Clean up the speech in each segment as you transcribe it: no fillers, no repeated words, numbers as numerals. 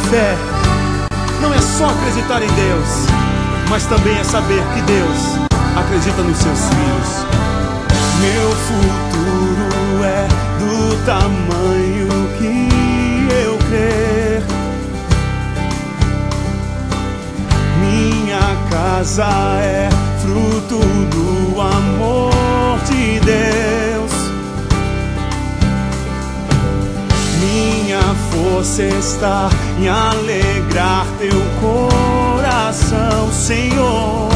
fé não é só acreditar em Deus, mas também é saber que Deus acredita nos seus filhos. Meu futuro é do tamanho que eu crer. Minha casa é fruto do amor de Deus. Minha força está em alegrar teu coração, Senhor.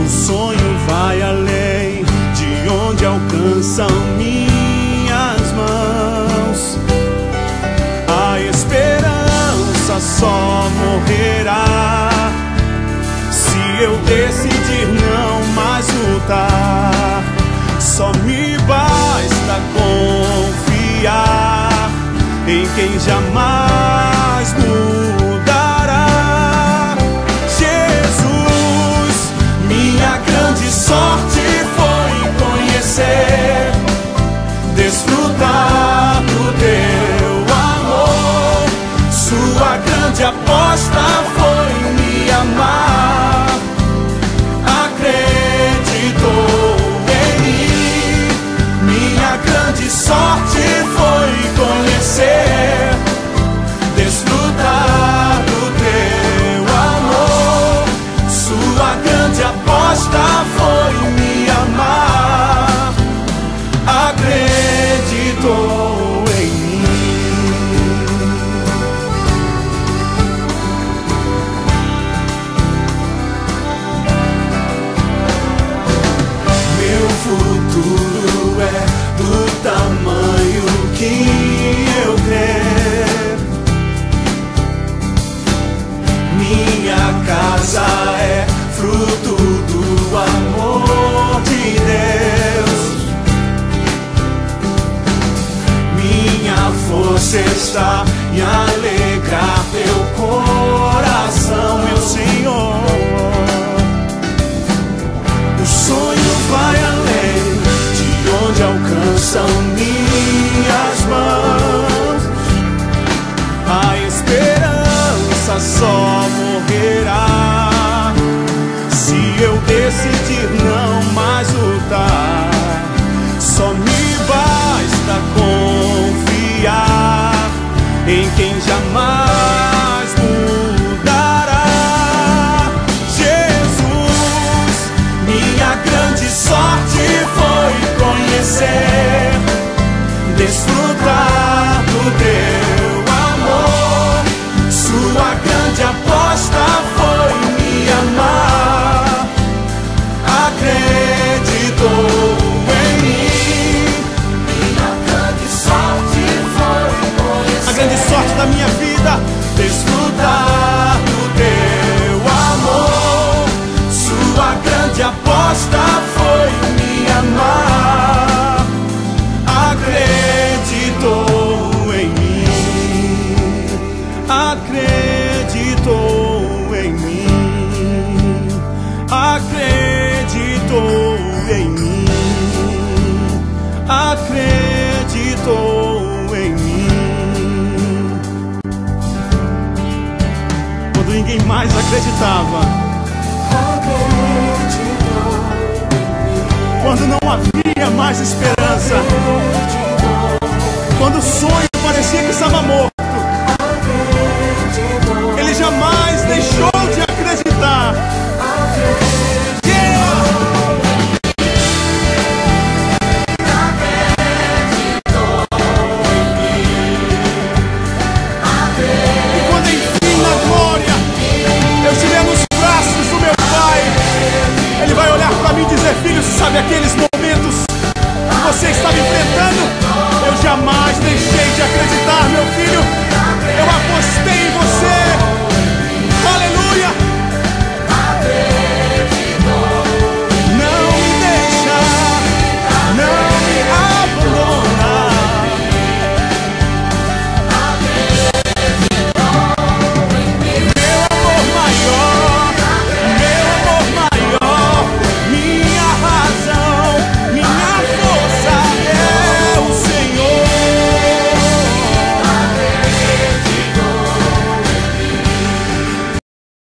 O sonho vai além de onde alcançam minhas mãos. A esperança só morrerá se eu decidir não mais lutar. Só me basta confiar em quem jamais mudará. Jesus, minha grande sorte foi conhecer, desfrutar do teu amor. Sua grande aposta foi me amar. Acreditou em mim. Minha grande sorte foi conhecer, desfrutar do teu amor. Sua grande aposta foi me amar. Acreditou em mim. Meu futuro é do tamanho que eu crer. Minha casa é fruto do amor de Deus. Minha força está em alegrar teu coração, meu Senhor. O sonho vai além de onde alcançam minhas mãos. A esperança só morrerá se eu decidir não mais lutar. Só me basta confiar em quem jamais mudará. Jesus, minha grande sorte foi conhecer, desfrutar do teu amor. Sua grande aposta foi me amar. Acreditou em mim. Minha grande sorte foi conhecer, a grande sorte da minha vida, desfrutar do teu amor. Sua grande aposta foi me amar. Acreditou em mim. Acreditou em mim. Acreditou em mim. Acreditou em mim. Quando ninguém mais acreditava, quando não havia mais esperança, quando o sonho parecia que estava morto, ele jamais deixou de acreditar. E quando enfim na glória eu estiver nos braços do meu Pai, Ele vai olhar para mim e dizer: filho, sabe aqueles momentos que você estava enfrentando? Eu jamais